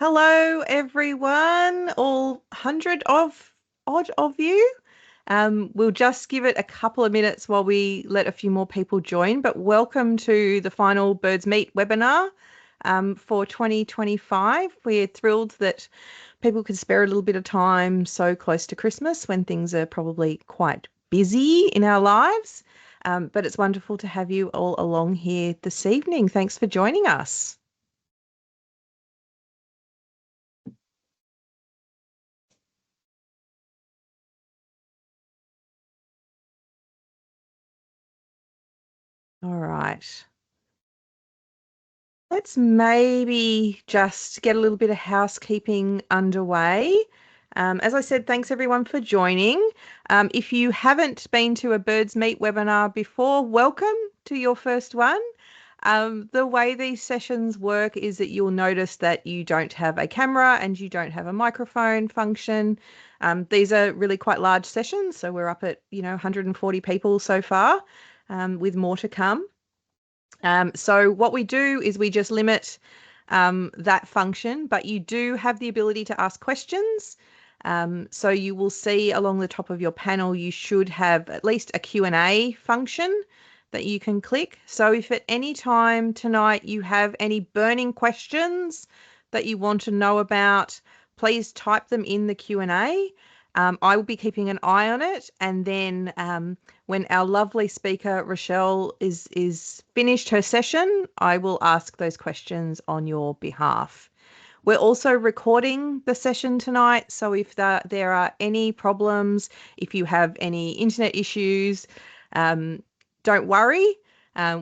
Hello, everyone, all hundred of odd of you. We'll just give it a couple of minutes while we let a few more people join. But welcome to the final Birds Meet webinar for 2025. We're thrilled that people could spare a little bit of time so close to Christmas when things are probably quite busy in our lives. But it's wonderful to have you all along here this evening. Thanks for joining us. All right. Let's maybe just get a little bit of housekeeping underway. As I said, thanks everyone for joining. If you haven't been to a Birds Meet webinar before, welcome to your first one. The way these sessions work is that you'll notice that you don't have a camera and you don't have a microphone function. These are really quite large sessions, so we're up at 140 people so far, with more to come. So what we do is we just limit that function, but you do have the ability to ask questions. So you will see along the top of your panel, you should have at least a Q&A function that you can click. So if at any time tonight you have any burning questions that you want to know about, please type them in the Q&A. I will be keeping an eye on it, and then when our lovely speaker Rochelle is finished her session, I will ask those questions on your behalf. We're also recording the session tonight, so if there are any problems, if you have any internet issues, don't worry.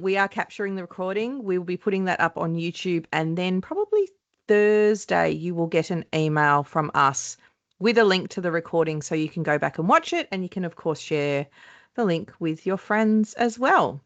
We are capturing the recording. We will be putting that up on YouTube, and then probably Thursday you will get an email from us with a link to the recording so you can go back and watch it, and you can of course share the link with your friends as well.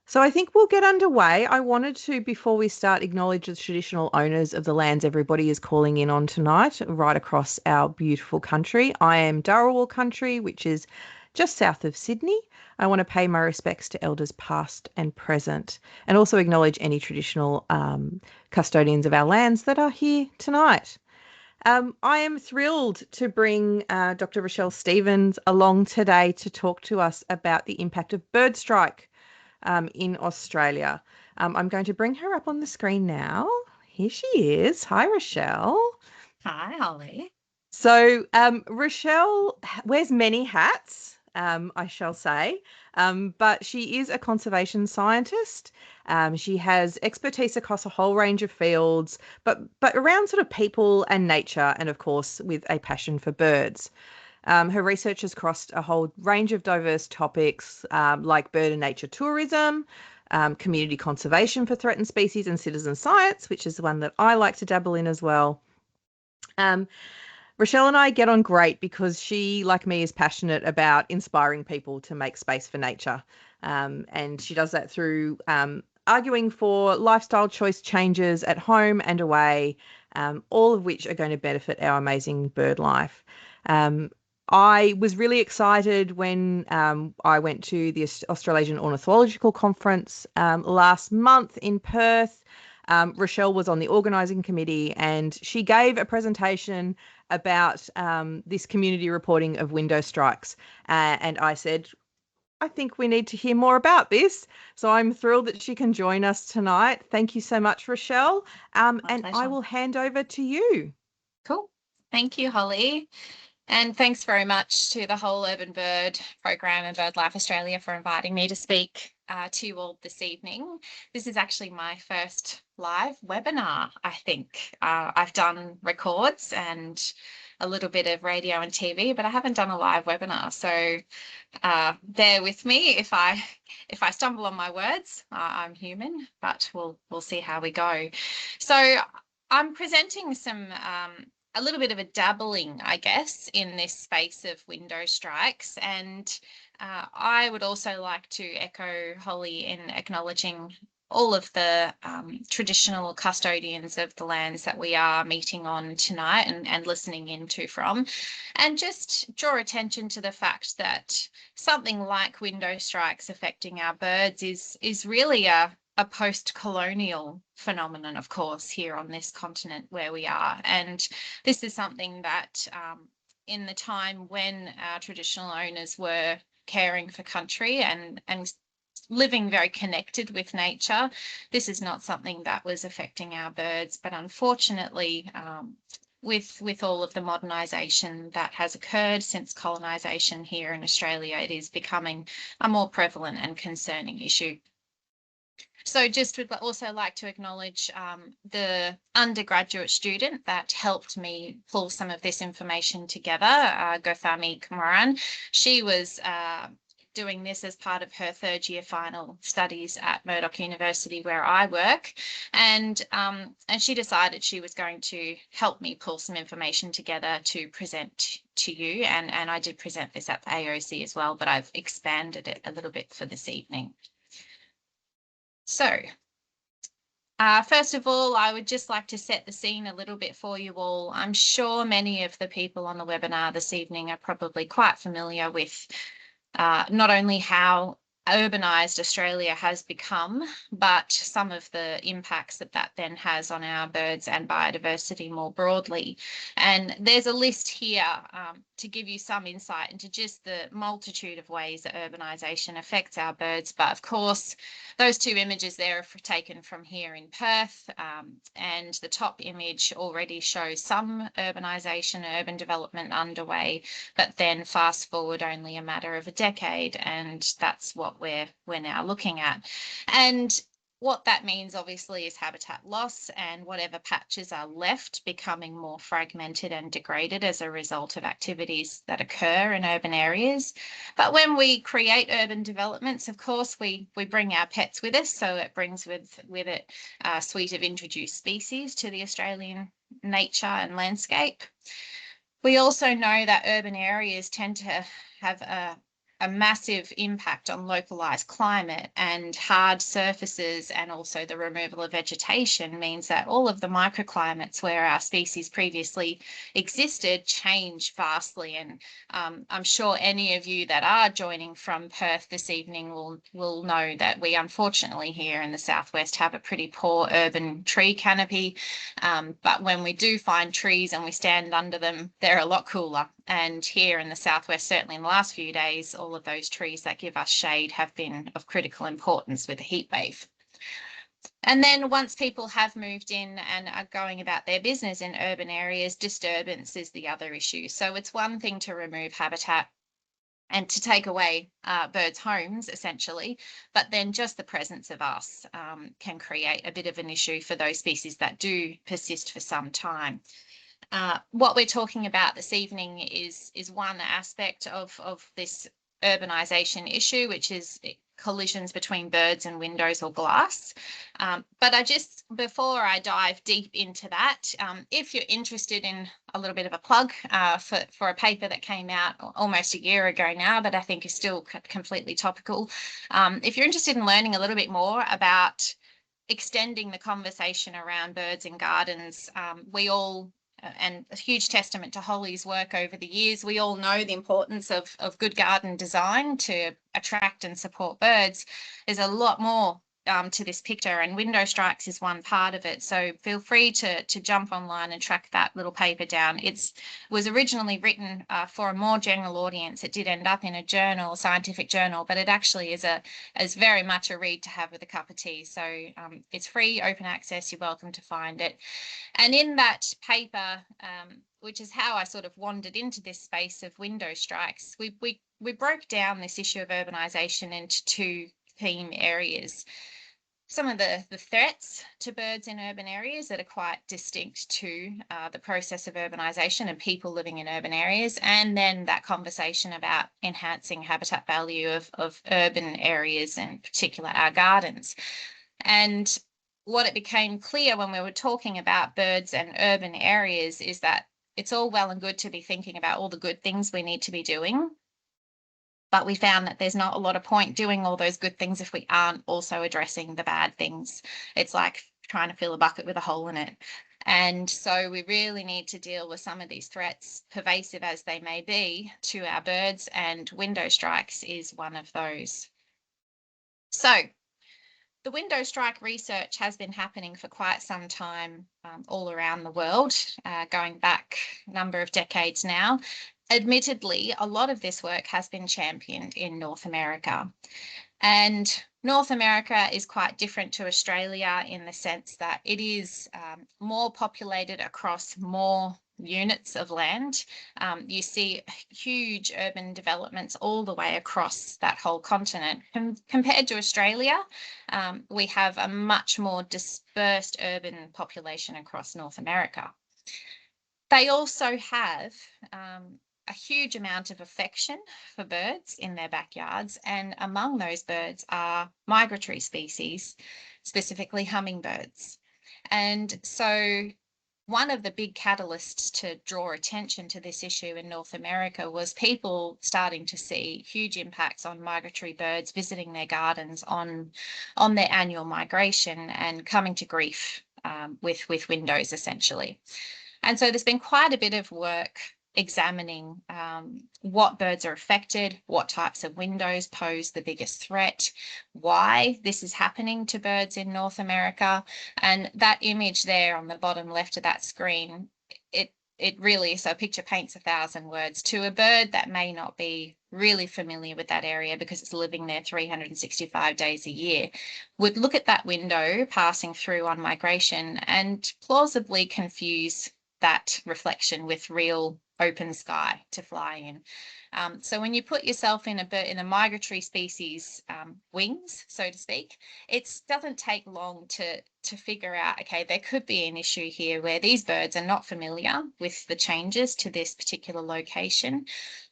So I think we'll get underway. I wanted to, before we start, acknowledge the traditional owners of the lands everybody is calling in on tonight, right across our beautiful country. I am Dharawal country, which is just south of Sydney. I want to pay my respects to elders past and present, and also acknowledge any traditional custodians of our lands that are here tonight. I am thrilled to bring Dr. Rochelle Stevens along today to talk to us about the impact of bird strike in Australia. I'm going to bring her up on the screen now. Here she is. Hi, Rochelle. Hi, Holly. So Rochelle wears many hats, I shall say, but she is a conservation scientist. She has expertise across a whole range of fields, but around sort of people and nature, and of course with a passion for birds. Her research has crossed a whole range of diverse topics, like bird and nature tourism, community conservation for threatened species, and citizen science, which is the one that I like to dabble in as well. Rochelle and I get on great because she, like me, is passionate about inspiring people to make space for nature. And she does that through arguing for lifestyle choice changes at home and away, all of which are going to benefit our amazing bird life. I was really excited when I went to the Australasian Ornithological Conference last month in Perth. Rochelle was on the organising committee, and she gave a presentation about this community reporting of window strikes. And I said, I think we need to hear more about this. So I'm thrilled that she can join us tonight. Thank you so much, Rochelle. And pleasure. I will hand over to you. Cool. Thank you, Holly. And thanks very much to the whole Urban Bird program and BirdLife Australia for inviting me to speak to you all this evening. This is actually my first live webinar, I think. I've done records and a little bit of radio and TV, but I haven't done a live webinar. So bear with me if I stumble on my words. I'm human, but we'll see how we go. So I'm presenting some a little bit of a dabbling, I guess, in this space of window strikes. And I would also like to echo Holly in acknowledging all of the traditional custodians of the lands that we are meeting on tonight and listening into from, and just draw attention to the fact that something like window strikes affecting our birds is really a a post-colonial phenomenon, of course, here on this continent where we are. And this is something that in the time when our traditional owners were caring for country and living very connected with nature, this is not something that was affecting our birds. But unfortunately, with all of the modernisation that has occurred since colonisation here in Australia, it is becoming a more prevalent and concerning issue. So just would also like to acknowledge the undergraduate student that helped me pull some of this information together, Gauthami Kumaran. She was doing this as part of her third year final studies at Murdoch University where I work, and she decided she was going to help me pull some information together to present to you, and I did present this at the AOC as well, but I've expanded it a little bit for this evening. So first of all, I would just like to set the scene a little bit for you all. I'm sure many of the people on the webinar this evening are probably quite familiar with not only how urbanised Australia has become, but some of the impacts that that then has on our birds and biodiversity more broadly. And there's a list here to give you some insight into just the multitude of ways that urbanisation affects our birds. But of course, those two images there are taken from here in Perth, and the top image already shows some urbanisation, urban development underway, but then fast forward only a matter of a decade, and that's what we're now looking at. And what that means obviously is habitat loss and whatever patches are left becoming more fragmented and degraded as a result of activities that occur in urban areas. But when we create urban developments, of course, we bring our pets with us, so it brings with it a suite of introduced species to the Australian nature and landscape. We also know that urban areas tend to have a massive impact on localised climate, and hard surfaces and also the removal of vegetation means that all of the microclimates where our species previously existed change vastly. And I'm sure any of you that are joining from Perth this evening will know that we unfortunately here in the southwest have a pretty poor urban tree canopy, but when we do find trees and we stand under them, they're a lot cooler. And here in the southwest, certainly in the last few days, all of those trees that give us shade have been of critical importance with the heat wave. And then once people have moved in and are going about their business in urban areas, disturbance is the other issue. So it's one thing to remove habitat and to take away birds' homes, essentially, but then just the presence of us can create a bit of an issue for those species that do persist for some time. What we're talking about this evening is one aspect of this urbanisation issue, which is collisions between birds and windows or glass. But before I dive deep into that, if you're interested in a little bit of a plug for a paper that came out almost a year ago now, but I think is still completely topical. If you're interested in learning a little bit more about extending the conversation around birds in gardens, we all, and a huge testament to Holly's work over the years, we all know the importance of good garden design to attract and support birds. There's a lot more to this picture, and window strikes is one part of it. So feel free to jump online and track that little paper down. It was originally written for a more general audience. It did end up in a journal, a scientific journal, but it actually is very much a read to have with a cup of tea. So it's free, open access. You're welcome to find it. And in that paper, which is how I sort of wandered into this space of window strikes, we broke down this issue of urbanisation into two theme areas. Some of the threats to birds in urban areas that are quite distinct to the process of urbanisation and people living in urban areas, and then that conversation about enhancing habitat value of urban areas, and in particular our gardens. And what it became clear when we were talking about birds and urban areas is that it's all well and good to be thinking about all the good things we need to be doing, but we found that there's not a lot of point doing all those good things if we aren't also addressing the bad things. It's like trying to fill a bucket with a hole in it. And so we really need to deal with some of these threats, pervasive as they may be, to our birds, and window strikes is one of those. So The window strike research has been happening for quite some time all around the world, going back a number of decades now. Admittedly, a lot of this work has been championed in North America. And North America is quite different to Australia in the sense that it is more populated across more units of land. You see huge urban developments all the way across that whole continent. Compared to Australia, we have a much more dispersed urban population across North America. They also have a huge amount of affection for birds in their backyards, and among those birds are migratory species, specifically hummingbirds. And so one of the big catalysts to draw attention to this issue in North America was people starting to see huge impacts on migratory birds visiting their gardens on their annual migration and coming to grief with windows, essentially. And so there's been quite a bit of work examining what birds are affected, what types of windows pose the biggest threat, why this is happening to birds in North America. And that image there on the bottom left of that screen, it really, so a picture paints 1,000 words. To a bird that may not be really familiar with that area because it's living there 365 days a year, would look at that window passing through on migration and plausibly confuse that reflection with real open sky to fly in. So when you put yourself in a migratory species wings, so to speak, it doesn't take long to figure out, okay, there could be an issue here where these birds are not familiar with the changes to this particular location.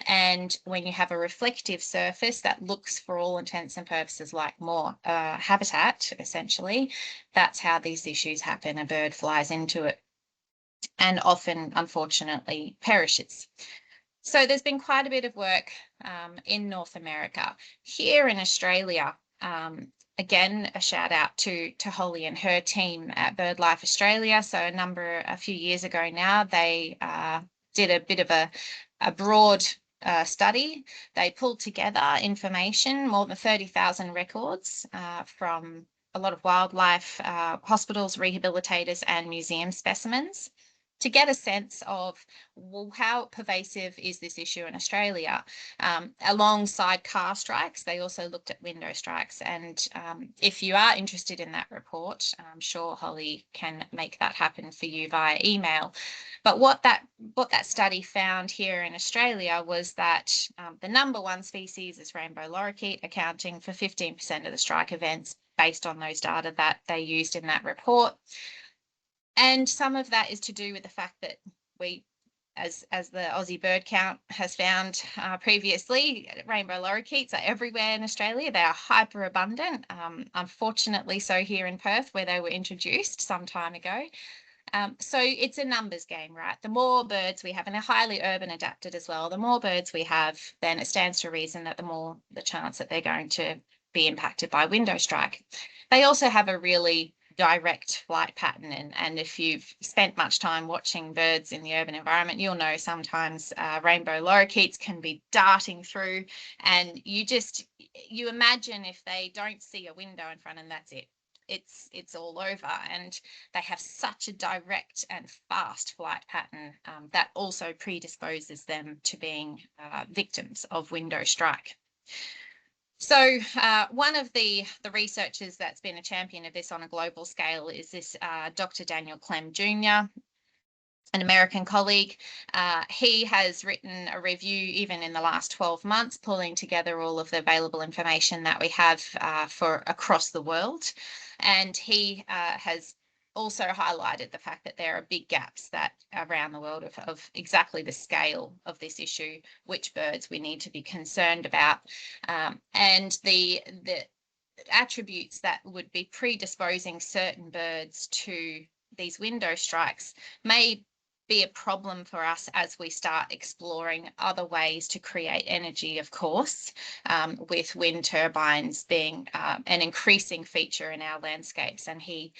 And when you have a reflective surface that looks, for all intents and purposes, like more habitat, essentially, that's how these issues happen. A bird flies into it and often, unfortunately, perishes. So there's been quite a bit of work in North America. Here in Australia, again, a shout out to Holly and her team at BirdLife Australia. So a few years ago now, they did a bit of a broad study. They pulled together information, more than 30,000 records from a lot of wildlife, hospitals, rehabilitators, and museum specimens, to get a sense of, well, how pervasive is this issue in Australia? Alongside car strikes, they also looked at window strikes. And if you are interested in that report, I'm sure Holly can make that happen for you via email. But what that study found here in Australia was that the number one species is rainbow lorikeet, accounting for 15% of the strike events based on those data that they used in that report. And some of that is to do with the fact that we, as the Aussie Bird Count has found previously, rainbow lorikeets are everywhere in Australia. They are hyper abundant, unfortunately so here in Perth, where they were introduced some time ago. So it's a numbers game, right? The more birds we have, and they're highly urban adapted as well, the more birds we have, then it stands to reason that the more the chance that they're going to be impacted by window strike. They also have a really direct flight pattern, and if you've spent much time watching birds in the urban environment, you'll know sometimes rainbow lorikeets can be darting through, and you imagine if they don't see a window in front, and that's it. It's all over, and they have such a direct and fast flight pattern that also predisposes them to being victims of window strike. So one of the researchers that's been a champion of this on a global scale is this Dr. Daniel Clem Jr., an American colleague. He has written a review even in the last 12 months, pulling together all of the available information that we have for across the world. And he has also highlighted the fact that there are big gaps that around the world of exactly the scale of this issue, which birds we need to be concerned about, and the attributes that would be predisposing certain birds to these window strikes may be a problem for us as we start exploring other ways to create energy, of course, with wind turbines being an increasing feature in our landscapes. And he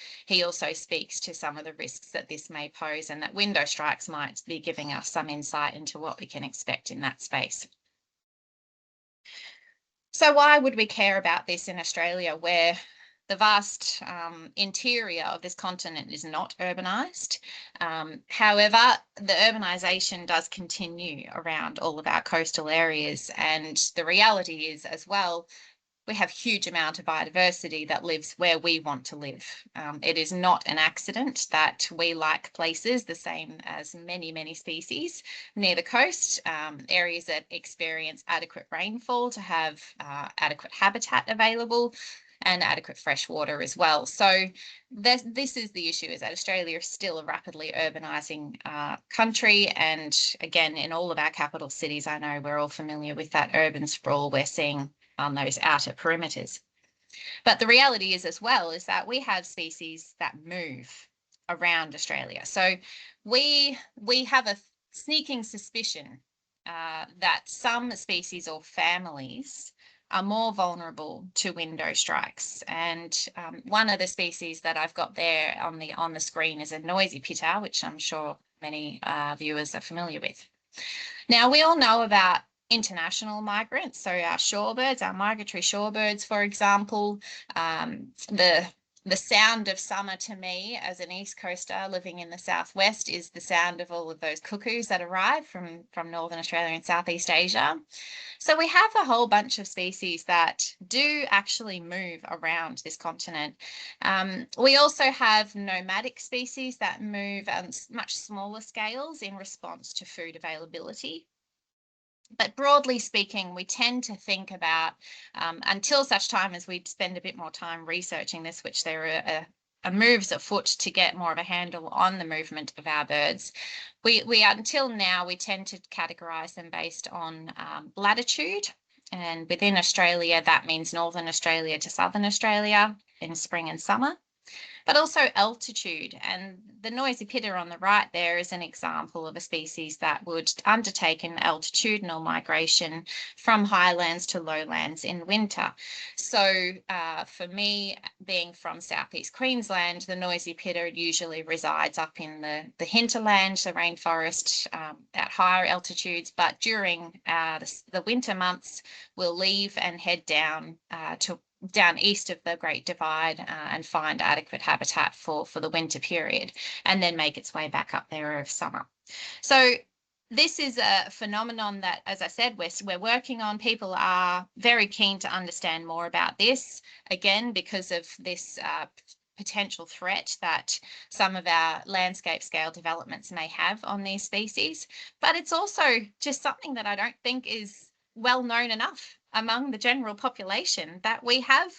also speaks to some of the risks that this may pose, and that window strikes might be giving us some insight into what we can expect in that space. So why would we care about this in Australia, where the vast interior of this continent is not urbanised. However, the urbanisation does continue around all of our coastal areas, and the reality is as well, we have huge amount of biodiversity that lives where we want to live. It is not an accident that we like places the same as many, many species near the coast, areas that experience adequate rainfall to have adequate habitat available and adequate fresh water as well. So this is the issue, is that Australia is still a rapidly urbanising country. And again, in all of our capital cities, I know we're all familiar with that urban sprawl we're seeing on those outer perimeters. But the reality is as well is that we have species that move around Australia. So we have a sneaking suspicion that some species or families are more vulnerable to window strikes. And one of the species that I've got there on the screen is a noisy pitta, which I'm sure many viewers are familiar with. Now, we all know about international migrants, so our shorebirds, our migratory shorebirds, for example. The sound of summer to me as an East Coaster living in the southwest is the sound of all of those cuckoos that arrive from Northern Australia and Southeast Asia. So we have a whole bunch of species that do actually move around this continent. We also have nomadic species that move on much smaller scales in response to food availability. But broadly speaking, we tend to think about, until such time as we spend a bit more time researching this, which there are moves afoot to get more of a handle on the movement of our birds. Until now, we tend to categorise them based on latitude. And within Australia, that means Northern Australia to Southern Australia in spring and summer, but also altitude. And the noisy pitta on the right there is an example of a species that would undertake an altitudinal migration from highlands to lowlands in winter. So for me, being from southeast Queensland, the noisy pitta usually resides up in the hinterland, the rainforest at higher altitudes, but during the winter months will leave and head down down east of the Great Divide and find adequate habitat for the winter period, and then make its way back up there over summer. So this is a phenomenon that, as I said, we're working on. People are very keen to understand more about this, again, because of this potential threat that some of our landscape scale developments may have on these species. But it's also just something that I don't think is well known enough among the general population, that we have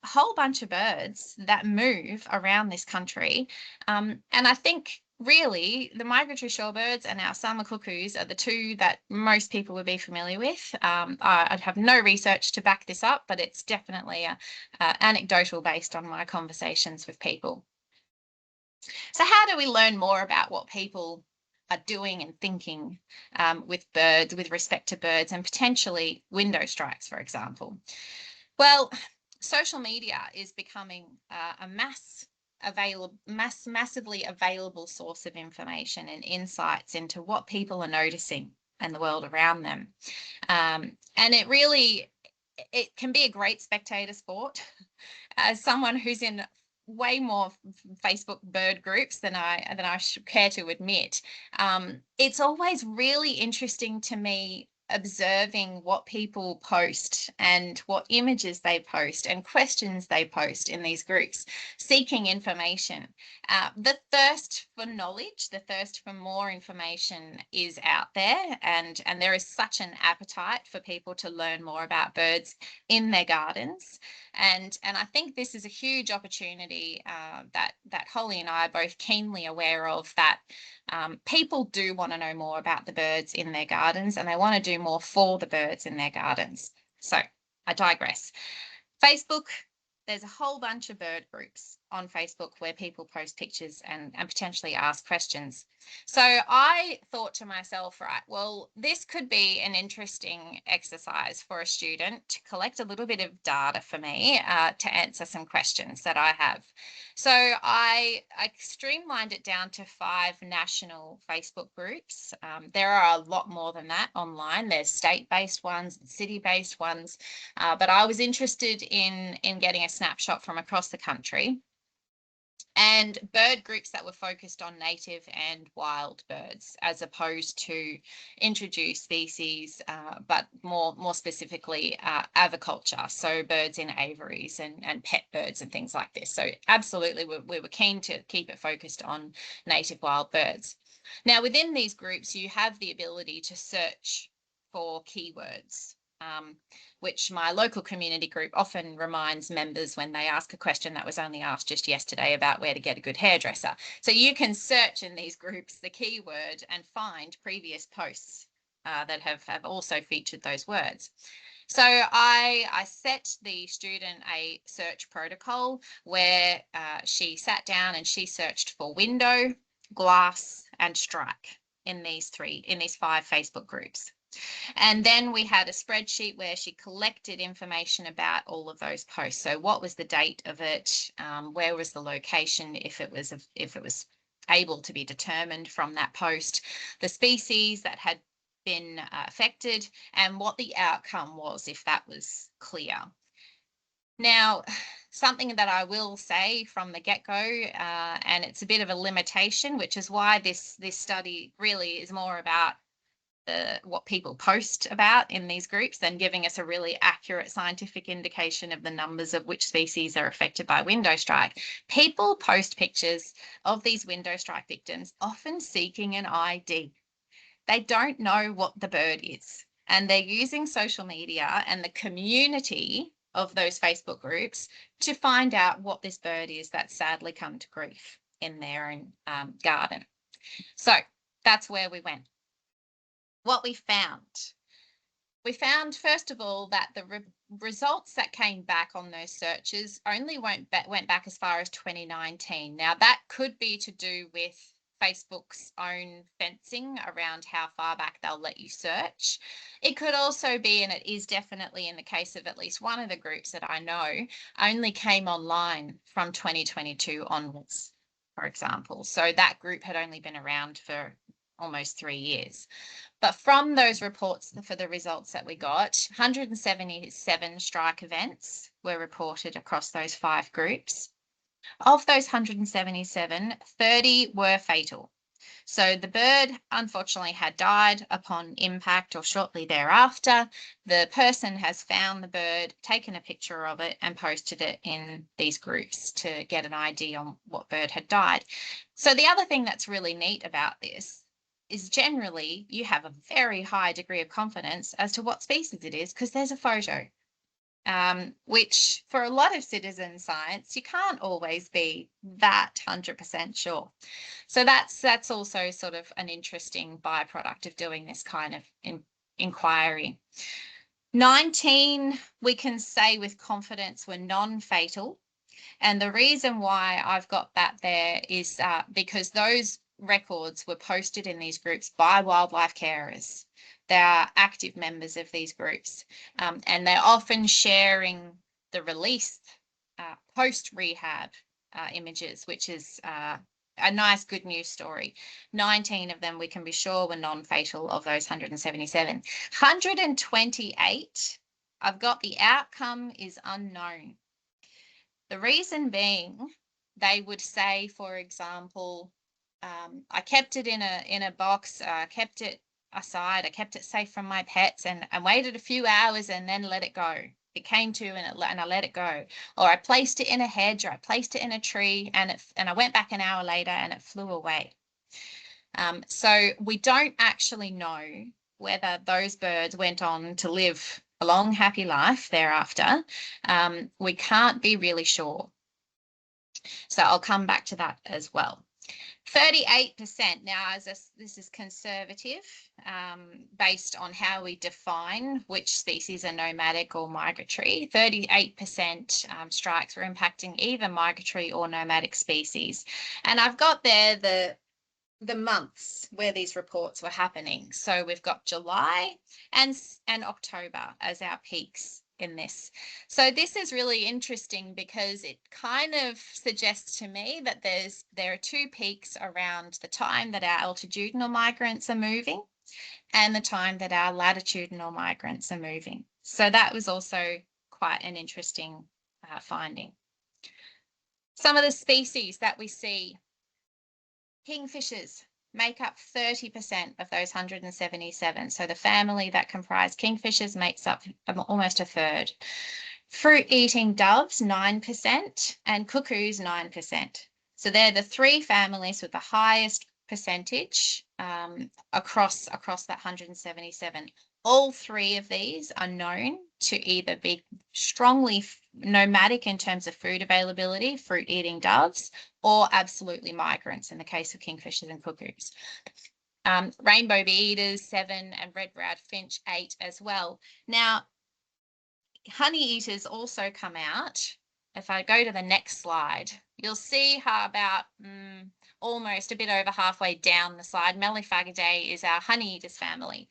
a whole bunch of birds that move around this country. And I think really the migratory shorebirds and our summer cuckoos are the two that most people would be familiar with. I'd have no research to back this up, but it's definitely anecdotal based on my conversations with people. So how do we learn more about what people are doing and thinking with birds, with respect to birds, and potentially window strikes, for example? Well, social media is becoming a massively available source of information and insights into what people are noticing in the world around them. And it can be a great spectator sport. As someone who's in way more Facebook bird groups than I should care to admit, it's always really interesting to me observing what people post and what images they post and questions they post in these groups, seeking information. The thirst for knowledge, the thirst for more information is out there, and there is such an appetite for people to learn more about birds in their gardens. And I think this is a huge opportunity that Holly and I are both keenly aware of, that people do want to know more about the birds in their gardens, and they want to do more for the birds in their gardens. So I digress. Facebook, there's a whole bunch of bird groups. on Facebook where people post pictures and potentially ask questions. So I thought to myself, right, well, this could be an interesting exercise for a student to collect a little bit of data for me to answer some questions that I have. So I streamlined it down to 5 national Facebook groups. There are a lot more than that online. There's state-based ones, city-based ones, but I was interested in getting a snapshot from across the country, and bird groups that were focused on native and wild birds, as opposed to introduced species, but more specifically aviculture, so birds in aviaries and pet birds and things like this. So absolutely, we were keen to keep it focused on native wild birds. Now, within these groups, you have the ability to search for keywords. Which my local community group often reminds members when they ask a question that was only asked just yesterday about where to get a good hairdresser. So you can search in these groups the keyword and find previous posts that have also featured those words. So I set the student a search protocol where she sat down and she searched for window, glass, and strike in these 5 Facebook groups. And then we had a spreadsheet where she collected information about all of those posts. So what was the date of it? Where was the location if it was able to be determined from that post? The species that had been affected, and what the outcome was if that was clear. Now, something that I will say from the get-go, and it's a bit of a limitation, which is why this study really is more about what people post about in these groups than giving us a really accurate scientific indication of the numbers of which species are affected by window strike. People post pictures of these window strike victims, often seeking an ID. They don't know what the bird is, and they're using social media and the community of those Facebook groups to find out what this bird is that's sadly come to grief in their own garden. So that's where we went. What we found, first of all, that the results that came back on those searches only went back as far as 2019. Now, that could be to do with Facebook's own fencing around how far back they'll let you search. It could also be, and it is definitely in the case of at least one of the groups that I know, only came online from 2022 onwards, for example. So that group had only been around for almost 3 years. But from those reports for the results that we got, 177 strike events were reported across those 5 groups. Of those 177, 30 were fatal. So the bird unfortunately had died upon impact or shortly thereafter. The person has found the bird, taken a picture of it, and posted it in these groups to get an ID on what bird had died. So the other thing that's really neat about this is generally you have a very high degree of confidence as to what species it is because there's a photo, which for a lot of citizen science, you can't always be that 100% sure. So that's also sort of an interesting byproduct of doing this kind of inquiry. 19, we can say with confidence, were non-fatal. And the reason why I've got that there is because those records were posted in these groups by wildlife carers. They are active members of these groups, and they're often sharing the release post-rehab images, which is a nice good news story. 19 of them we can be sure were non-fatal of those 177. 128, I've got the outcome is unknown. The reason being, they would say, for example, I kept it in a box, kept it aside, I kept it safe from my pets, and waited a few hours and then let it go. It came to and I let it go. Or I placed it in a hedge, or I placed it in a tree, and I went back an hour later and it flew away. So we don't actually know whether those birds went on to live a long, happy life thereafter. We can't be really sure. So I'll come back to that as well. 38%. Now, this is conservative, based on how we define which species are nomadic or migratory. 38% strikes were impacting either migratory or nomadic species. And I've got there the months where these reports were happening. So we've got July and October as our peaks in this. So this is really interesting because it kind of suggests to me that there are two peaks around the time that our altitudinal migrants are moving and the time that our latitudinal migrants are moving. So that was also quite an interesting finding. Some of the species that we see: kingfishers make up 30% of those 177. So the family that comprise kingfishers makes up almost a third. Fruit-eating doves, 9%, and cuckoos, 9%. So they're the three families with the highest percentage across that 177. All three of these are known to either be strongly nomadic in terms of food availability, fruit-eating doves, or absolutely migrants in the case of kingfishers and cuckoos. Rainbow bee-eaters, 7, and red-browed finch, 8 as well. Now, honey-eaters also come out. If I go to the next slide, you'll see how about almost a bit over halfway down the slide, Meliphagidae is our honey-eaters family.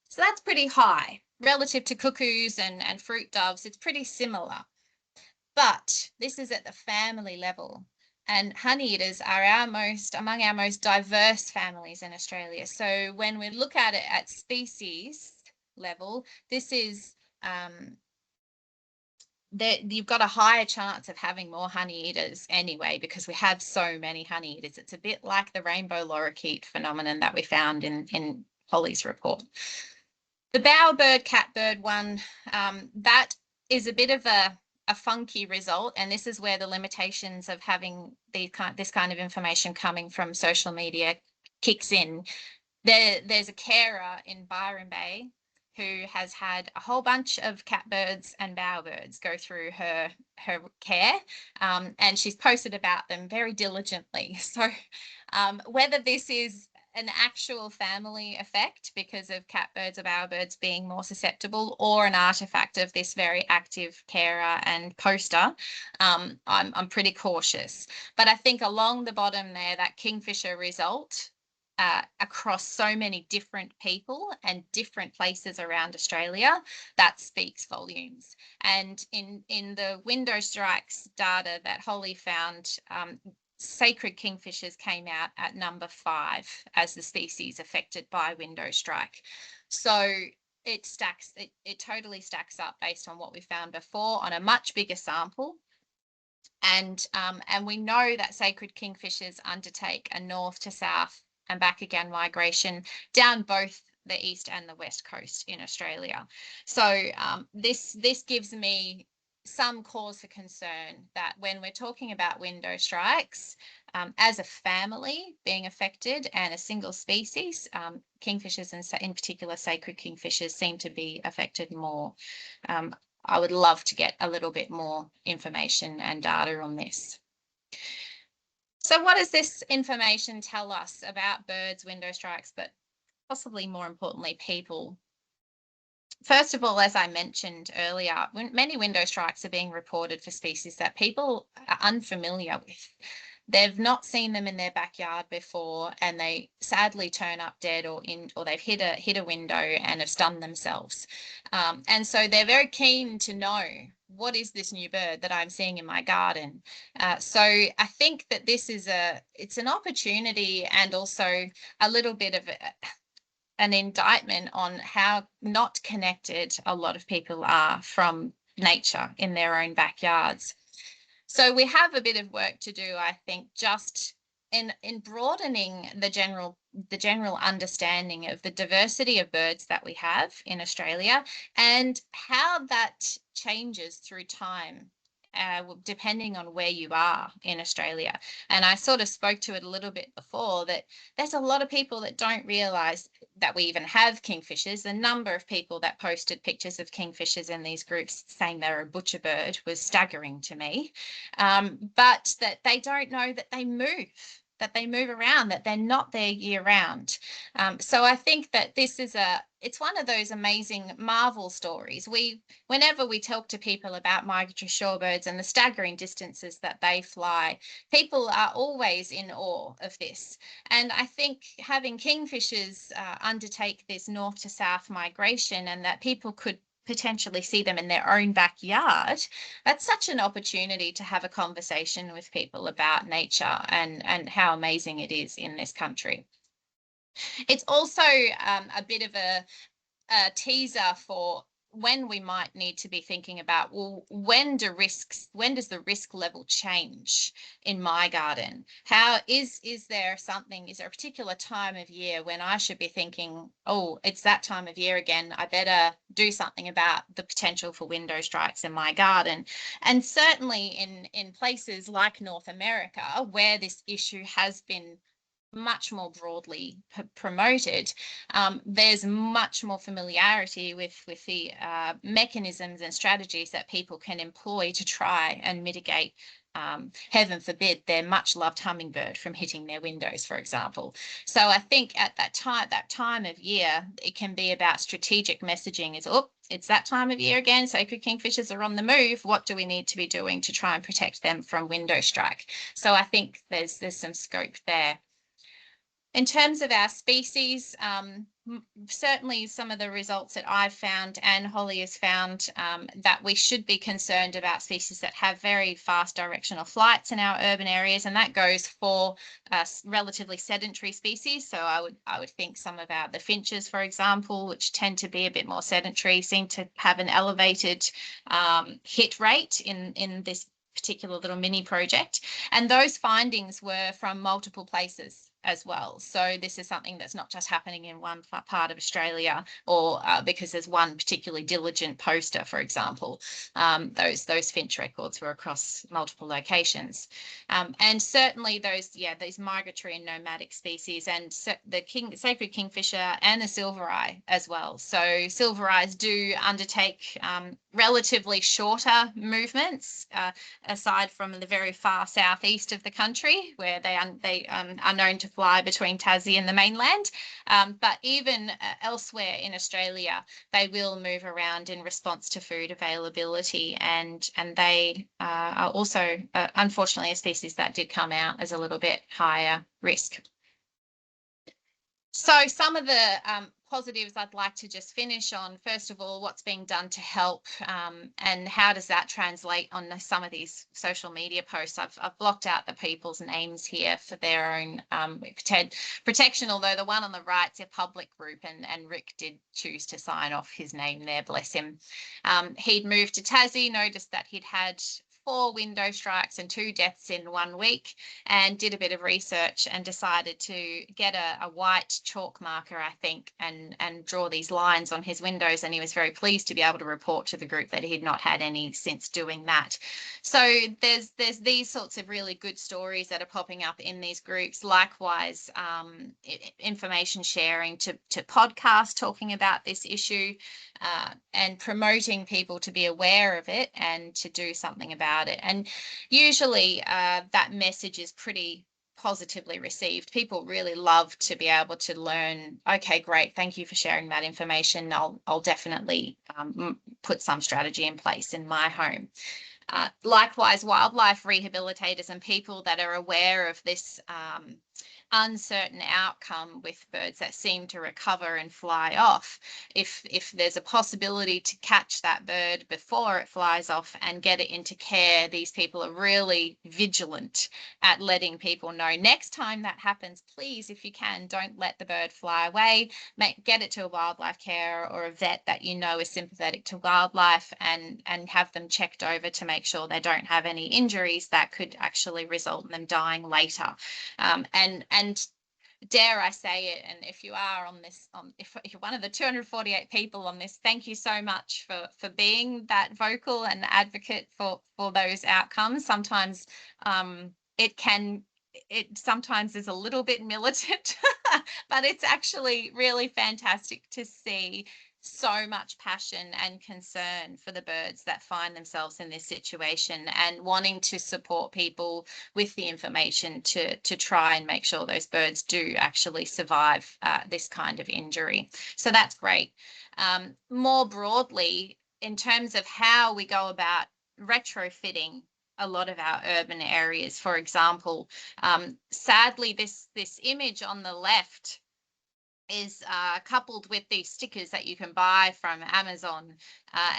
So that's pretty high. Relative to cuckoos and fruit doves, it's pretty similar. But this is at the family level. And honeyeaters are among our most diverse families in Australia. So when we look at it at species level, this is you've got a higher chance of having more honeyeaters anyway, because we have so many honeyeaters. It's a bit like the rainbow lorikeet phenomenon that we found in Holly's report. The bowerbird catbird one, that is a bit of a funky result, and this is where the limitations of having this kind of information coming from social media kicks in. There's a carer in Byron Bay who has had a whole bunch of catbirds and bowerbirds go through her care, and she's posted about them very diligently. So whether this is an actual family effect because of catbirds or bowerbirds being more susceptible, or an artifact of this very active carer and poster, I'm pretty cautious. But I think along the bottom there, that kingfisher result across so many different people and different places around Australia, that speaks volumes. And in the window strikes data that Holly found, sacred kingfishers came out at number 5 as the species affected by window strike. So it totally stacks up based on what we found before on a much bigger sample. And we know that sacred kingfishers undertake a north to south and back again migration down both the east and the west coast in Australia. So this gives me some cause for concern that when we're talking about window strikes, as a family being affected and a single species, kingfishers and in particular sacred kingfishers seem to be affected more. I would love to get a little bit more information and data on this. So what does this information tell us about birds, window strikes, but possibly more importantly, people? First of all, as I mentioned earlier, many window strikes are being reported for species that people are unfamiliar with. They've not seen them in their backyard before, and they sadly turn up dead, or they've hit a window and have stunned themselves. And so they're very keen to know, what is this new bird that I'm seeing in my garden? So I think that this is it's an opportunity and also a little bit of an indictment on how not connected a lot of people are from nature in their own backyards. So we have a bit of work to do, I think, just in broadening the general understanding of the diversity of birds that we have in Australia and how that changes through time, depending on where you are in Australia. And I sort of spoke to it a little bit before, that there's a lot of people that don't realise that we even have kingfishers. The number of people that posted pictures of kingfishers in these groups saying they're a butcher bird was staggering to me. But that they don't know that they move. they move around, that they're not there year round. So I think that this is it's one of those amazing marvel stories. Whenever we talk to people about migratory shorebirds and the staggering distances that they fly, people are always in awe of this. And I think having kingfishers undertake this north to south migration, and that people could potentially see them in their own backyard, that's such an opportunity to have a conversation with people about nature and how amazing it is in this country. It's also a bit of a teaser for when we might need to be thinking about, well, when does the risk level change in my garden? Is there a particular time of year when I should be thinking, oh, it's that time of year again, I better do something about the potential for window strikes in my garden? And certainly in places like North America, where this issue has been much more broadly promoted, there's much more familiarity with the mechanisms and strategies that people can employ to try and mitigate, heaven forbid, their much loved hummingbird from hitting their windows, for example. So I think at that time of year, it can be about strategic messaging. It's that time of year again, sacred kingfishers are on the move. What do we need to be doing to try and protect them from window strike? So I think there's some scope there. In terms of our species, certainly some of the results that I've found and Holly has found, that we should be concerned about species that have very fast directional flights in our urban areas, and that goes for relatively sedentary species. So I would think some of the finches, for example, which tend to be a bit more sedentary, seem to have an elevated hit rate in this particular little mini project. And those findings were from multiple places as well. So this is something that's not just happening in one part of Australia, or because there's one particularly diligent poster, for example. Those finch records were across multiple locations. And certainly these migratory and nomadic species, and the sacred kingfisher and the silvereye as well. So silvereyes do undertake relatively shorter movements, aside from the very far southeast of the country, where they are known to fly between Tassie and the mainland. But even elsewhere in Australia, they will move around in response to food availability, and they are also, unfortunately, a species that did come out as a little bit higher risk. So some of the positives I'd like to just finish on. First of all, what's being done to help, and how does that translate on some of these social media posts? I've blocked out the people's names here for their own protection, although the one on the right's a public group, and Rick did choose to sign off his name there, bless him. He'd moved to Tassie, noticed that he'd had 4 window strikes and 2 deaths in 1 week, and did a bit of research and decided to get a white chalk marker, I think, and draw these lines on his windows. And he was very pleased to be able to report to the group that he'd not had any since doing that. So there's these sorts of really good stories that are popping up in these groups. Likewise, information sharing to podcasts talking about this issue, and promoting people to be aware of it and to do something about it. And usually that message is pretty positively received. People really love to be able to learn, okay, great, thank you for sharing that information. I'll definitely put some strategy in place in my home. Likewise, wildlife rehabilitators and people that are aware of this uncertain outcome with birds that seem to recover and fly off. If there's a possibility to catch that bird before it flies off and get it into care, these people are really vigilant at letting people know, next time that happens, please, if you can, don't let the bird fly away. Get it to a wildlife carer or a vet that you know is sympathetic to wildlife, and have them checked over to make sure they don't have any injuries that could actually result in them dying later. And dare I say it, and if you are on this, if you're one of the 248 people on this, thank you so much for being that vocal and advocate for those outcomes. Sometimes it sometimes is a little bit militant, but it's actually really fantastic to see so much passion and concern for the birds that find themselves in this situation, and wanting to support people with the information to try and make sure those birds do actually survive this kind of injury. So that's great. More broadly, in terms of how we go about retrofitting a lot of our urban areas, for example, sadly, this image on the left is coupled with these stickers that you can buy from Amazon.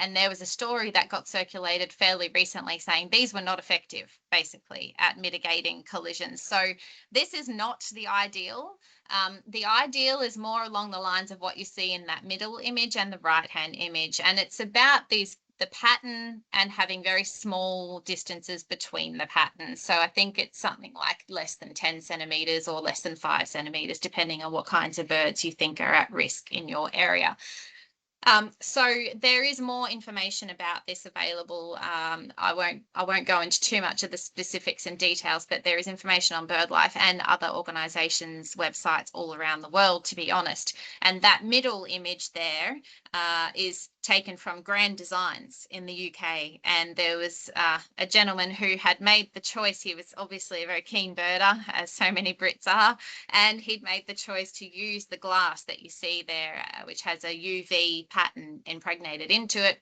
And there was a story that got circulated fairly recently saying these were not effective, basically, at mitigating collisions. So this is not the ideal. The ideal is more along the lines of what you see in that middle image and the right-hand image. And it's about the pattern and having very small distances between the patterns. So I think it's something like less than 10 centimeters or less than 5 centimeters, depending on what kinds of birds you think are at risk in your area. So there is more information about this available. I won't go into too much of the specifics and details, but there is information on BirdLife and other organisations' websites all around the world, to be honest. And that middle image there is taken from Grand Designs in the UK, and there was a gentleman who had made the choice. He was obviously a very keen birder, as so many Brits are, and he'd made the choice to use the glass that you see there, which has a UV pattern impregnated into it,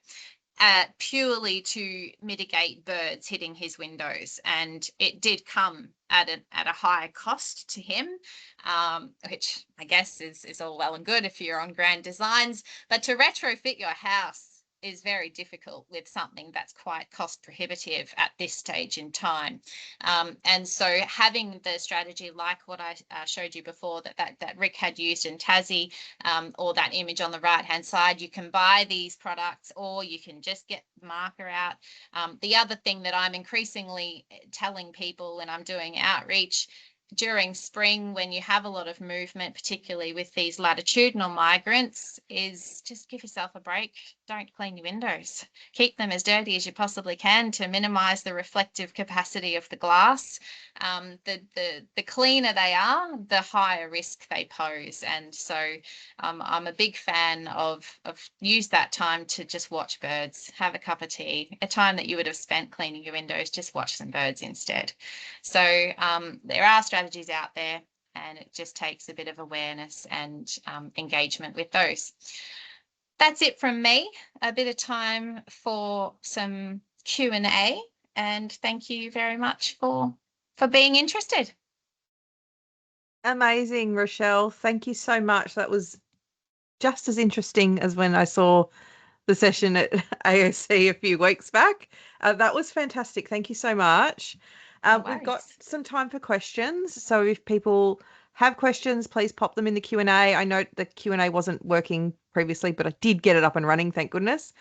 purely to mitigate birds hitting his windows. And it did come at a higher cost to him, which I guess is all well and good if you're on Grand Designs, but to retrofit your house is very difficult with something that's quite cost prohibitive at this stage in time. And so having the strategy like what I showed you before that Rick had used in Tassie, or that image on the right hand side, you can buy these products or you can just get the marker out. The other thing that I'm increasingly telling people when I'm doing outreach during spring, when you have a lot of movement, particularly with these latitudinal migrants, is just give yourself a break. Don't clean your windows. Keep them as dirty as you possibly can to minimize the reflective capacity of the glass. The cleaner they are, the higher risk they pose. And so I'm a big fan of use that time to just watch birds, have a cup of tea, a time that you would have spent cleaning your windows, just watch some birds instead. So there are strategies out there, and it just takes a bit of awareness and engagement with those. That's it from me. A bit of time for some Q&A, and thank you very much for being interested. Amazing, Rochelle. Thank you so much. That was just as interesting as when I saw the session at AOC a few weeks back. That was fantastic. Thank you so much. We've got some time for questions. So if people have questions, please pop them in the Q&A. I know the Q&A wasn't working previously, but I did get it up and running, thank goodness.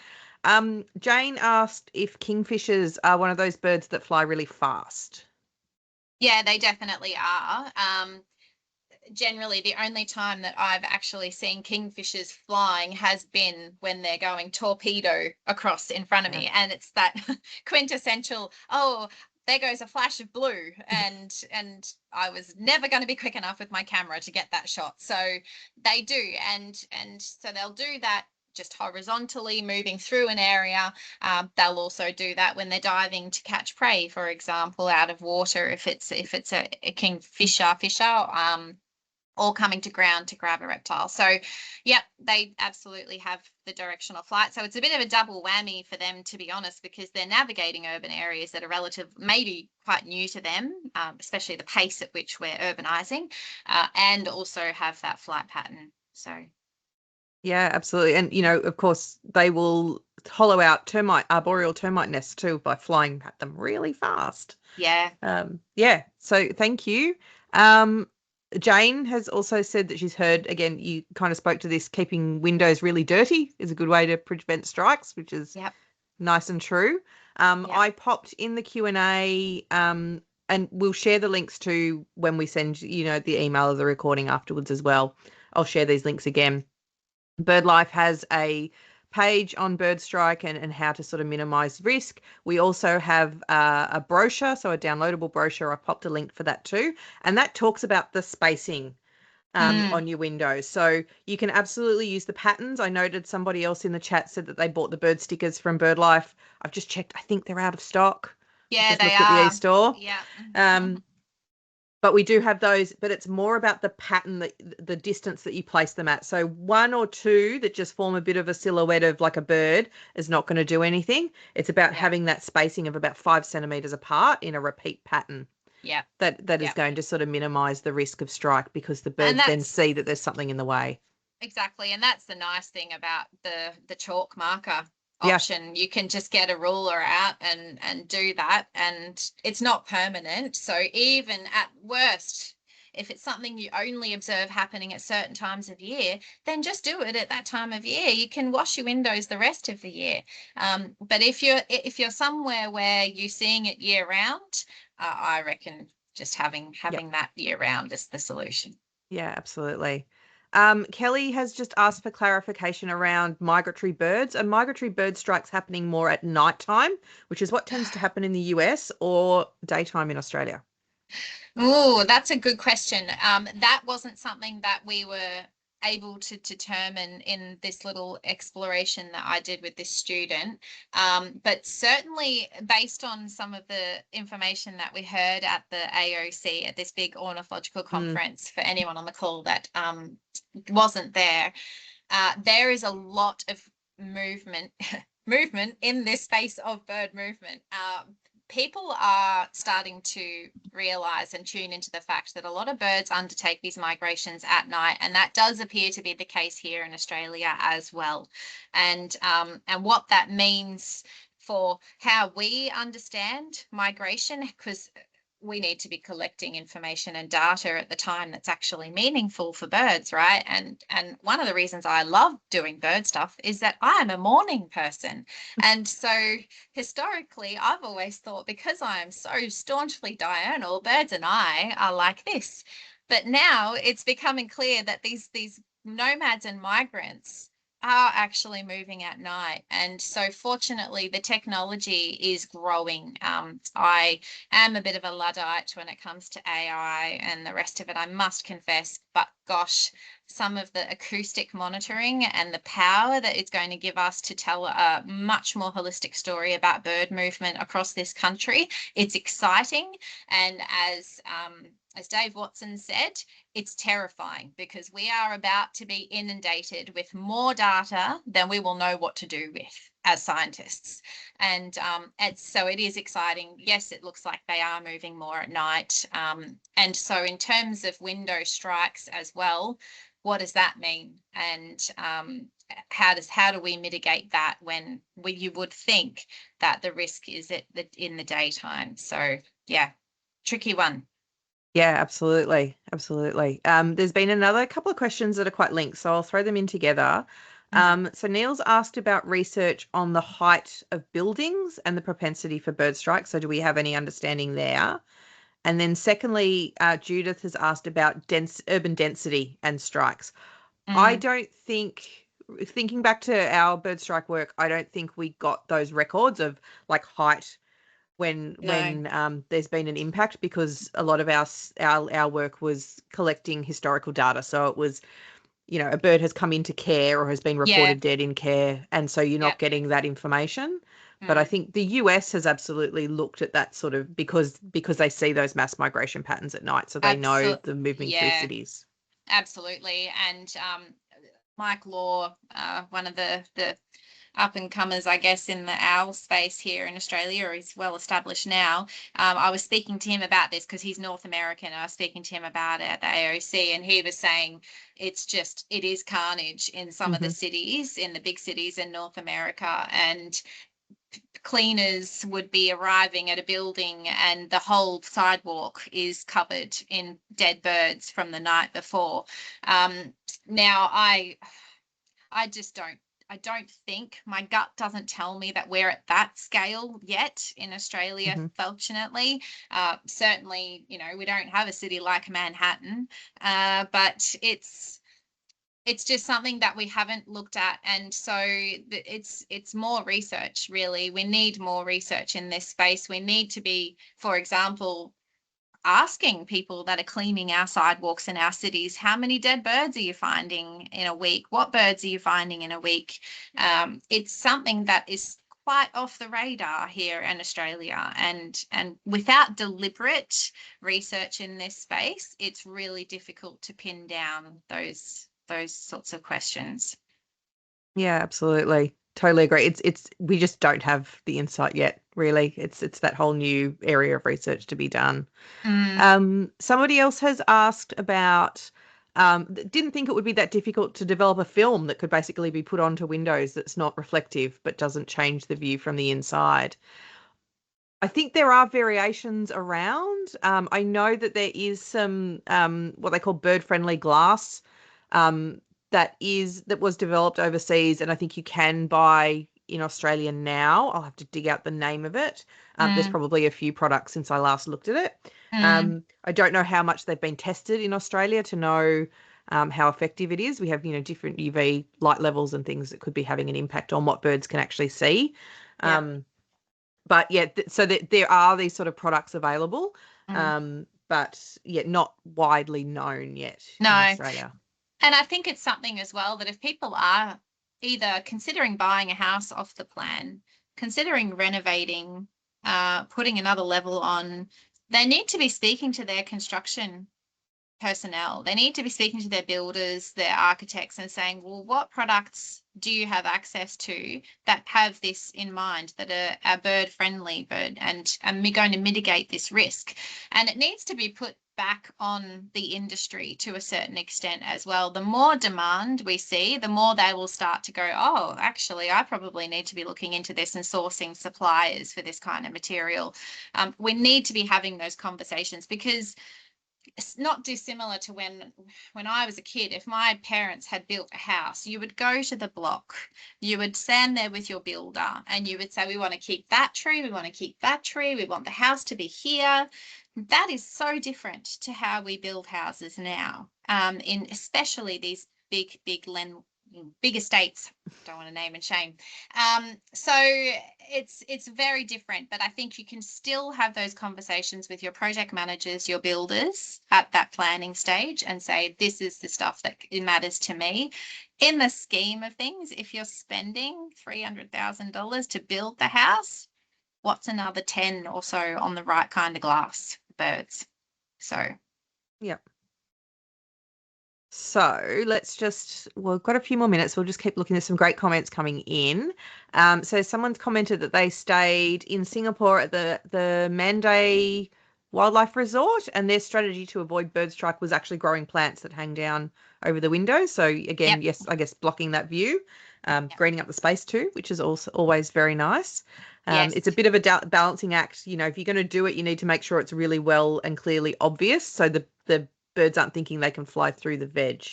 Jane asked if kingfishers are one of those birds that fly really fast. Yeah, they definitely are. Generally, the only time that I've actually seen kingfishers flying has been when they're going torpedo across in front of me. And it's that quintessential, oh, there goes a flash of blue, and I was never going to be quick enough with my camera to get that shot. So they do, and so they'll do that just horizontally moving through an area. They'll also do that when they're diving to catch prey, for example, out of water, if it's a kingfisher fisher, or coming to ground to grab a reptile. So yep, they absolutely have the directional flight. So it's a bit of a double whammy for them, to be honest, because they're navigating urban areas that are maybe quite new to them, especially the pace at which we're urbanizing, and also have that flight pattern. So yeah, absolutely. And, of course, they will hollow out arboreal termite nests too by flying at them really fast. Yeah. Yeah. So thank you. Jane has also said that she's heard, again, you kind of spoke to this, keeping windows really dirty is a good way to prevent strikes, which is nice and true. I popped in the Q&A, and we'll share the links to when we send, the email of the recording afterwards as well. I'll share these links again. BirdLife has a page on bird strike and how to sort of minimize risk. We also have a brochure, so a downloadable brochure. I popped a link for that too. And that talks about the spacing on your windows. So you can absolutely use the patterns. I noted somebody else in the chat said that they bought the bird stickers from BirdLife. I've just checked. I think they're out of stock. Yeah, Just they looked at the are. e-store. Yeah. But we do have those, but it's more about the pattern, the distance that you place them at. So one or two that just form a bit of a silhouette of like a bird is not going to do anything. It's about having that spacing of about 5 centimeters apart in a repeat pattern. Yeah. That is going to sort of minimize the risk of strike because the birds then see that there's something in the way. Exactly. And that's the nice thing about the chalk marker option. You can just get a ruler out and do that, and it's not permanent. So even at worst, if it's something you only observe happening at certain times of year, then just do it at that time of year. You can wash your windows the rest of the year. But if you're somewhere where you're seeing it year round, I reckon just having that year round is the solution. Yeah, absolutely. Kelly has just asked for clarification around migratory birds. Are migratory bird strikes happening more at nighttime, which is what tends to happen in the US, or daytime in Australia? Oh, that's a good question. That wasn't something that we were able to determine in this little exploration that I did with this student. But certainly based on some of the information that we heard at the AOC, at this big ornithological conference, for anyone on the call that wasn't there, there is a lot of movement in this space of bird movement. People are starting to realize and tune into the fact that a lot of birds undertake these migrations at night, and that does appear to be the case here in Australia as well. And what that means for how we understand migration, because we need to be collecting information and data at the time that's actually meaningful for birds, right? And one of the reasons I love doing bird stuff is that I'm a morning person. And so historically, I've always thought, because I am so staunchly diurnal, birds and I are like this. But now it's becoming clear that these nomads and migrants are actually moving at night. And so fortunately, the technology is growing. I am a bit of a Luddite when it comes to AI and the rest of it, I must confess. But gosh, some of the acoustic monitoring and the power that it's going to give us to tell a much more holistic story about bird movement across this country, it's exciting. And as Dave Watson said, it's terrifying, because we are about to be inundated with more data than we will know what to do with as scientists. And so it is exciting. Yes, it looks like they are moving more at night. And so in terms of window strikes as well, what does that mean? And how do we mitigate that when you would think that the risk is in the daytime? So yeah, tricky one. Yeah, absolutely. Absolutely. There's been another couple of questions that are quite linked, so I'll throw them in together. So Neil's asked about research on the height of buildings and the propensity for bird strikes. So do we have any understanding there? And then secondly, Judith has asked about urban density and strikes. I don't think, thinking back to our bird strike work, I don't think we got those records of like height when there's been an impact, because a lot of our work was collecting historical data. So it was, a bird has come into care or has been reported dead in care, and so you're not getting that information. But I think the US has absolutely looked at that sort of, because they see those mass migration patterns at night, so they know the moving through cities. Absolutely. And Mike Law, one of the up and comers, I guess, in the owl space here in Australia, or he's well established now. I was speaking to him about this because he's North American. And I was speaking to him about it at the AOC, and he was saying it is carnage in some of the cities, in the big cities in North America. And cleaners would be arriving at a building and the whole sidewalk is covered in dead birds from the night before. Now, I just I don't think, my gut doesn't tell me that we're at that scale yet in Australia, fortunately. Certainly, we don't have a city like Manhattan, but it's just something that we haven't looked at. And so it's more research, really. We need more research in this space. We need to be, for example, asking people that are cleaning our sidewalks in our cities, how many dead birds are you finding in a week? What birds are you finding in a week? It's something that is quite off the radar here in Australia, and without deliberate research in this space, it's really difficult to pin down those sorts of questions. Yeah, absolutely. Totally agree. It's we just don't have the insight yet, really. It's that whole new area of research to be done. Somebody else has asked about didn't think it would be that difficult to develop a film that could basically be put onto windows that's not reflective but doesn't change the view from the inside. I think there are variations around. I know that there is some what they call bird-friendly glass um, that was developed overseas, and I think you can buy in Australia now. I'll have to dig out the name of it. There's probably a few products since I last looked at it. I don't know how much they've been tested in Australia to know how effective it is. We have, different UV light levels and things that could be having an impact on what birds can actually see. But yeah, so there are these sort of products available, but yeah, not widely known yet in Australia. And I think it's something as well that if people are either considering buying a house off the plan, considering renovating, putting another level on, they need to be speaking to their construction personnel. They need to be speaking to their builders, their architects, and saying, well, what products do you have access to that have this in mind, that are bird friendly, and going to mitigate this risk? And it needs to be put back on the industry to a certain extent as well. The more demand we see, the more they will start to go, oh, actually, I probably need to be looking into this and sourcing suppliers for this kind of material. We need to be having those conversations, because it's not dissimilar to when I was a kid. If my parents had built a house, you would go to the block, you would stand there with your builder, and you would say, we want to keep that tree, we want to keep that tree, we want the house to be here. That is so different to how we build houses now, in especially these big estates. Don't want to name and shame. So it's very different, but I think you can still have those conversations with your project managers, your builders at that planning stage, and say, this is the stuff that matters to me. In the scheme of things, if you're spending $300,000 to build the house, what's another 10 or so on the right kind of glass for birds? So yeah. So we've got a few more minutes. We'll just keep looking. There's some great comments coming in. So someone's commented that they stayed in Singapore at the Manday Wildlife Resort, and their strategy to avoid bird strike was actually growing plants that hang down over the windows. So again, yes, I guess blocking that view, greening up the space too, which is also always very nice. It's a bit of a balancing act. If you're going to do it, you need to make sure it's really well and clearly obvious, so the birds aren't thinking they can fly through the veg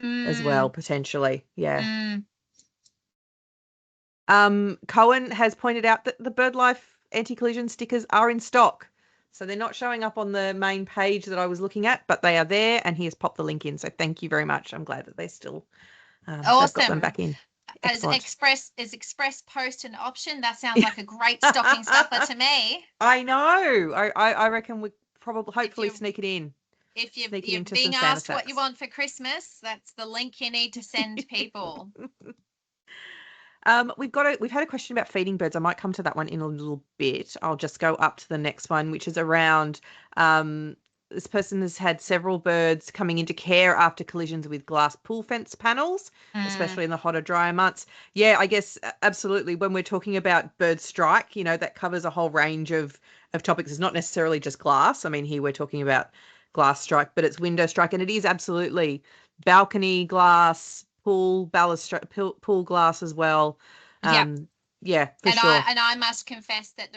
as well, potentially. Yeah. Cohen has pointed out that the BirdLife anti-collision stickers are in stock. So they're not showing up on the main page that I was looking at, but they are there, and he has popped the link in. So thank you very much. I'm glad that they still they've got them back in. Excellent. Is express post an option? That sounds like a great stocking stuffer to me. I know. I reckon we hopefully sneak it in. If you're being asked what you want for Christmas, that's the link you need to send people. We've had a question about feeding birds. I might come to that one in a little bit. I'll just go up to the next one, which is around this person has had several birds coming into care after collisions with glass pool fence panels, especially in the hotter, drier months. Yeah, I guess absolutely. When we're talking about bird strike, that covers a whole range of topics. It's not necessarily just glass. I mean, here we're talking about glass strike, but it's window strike, and it is absolutely balcony glass, pool glass as well. Yeah, for sure. I must confess that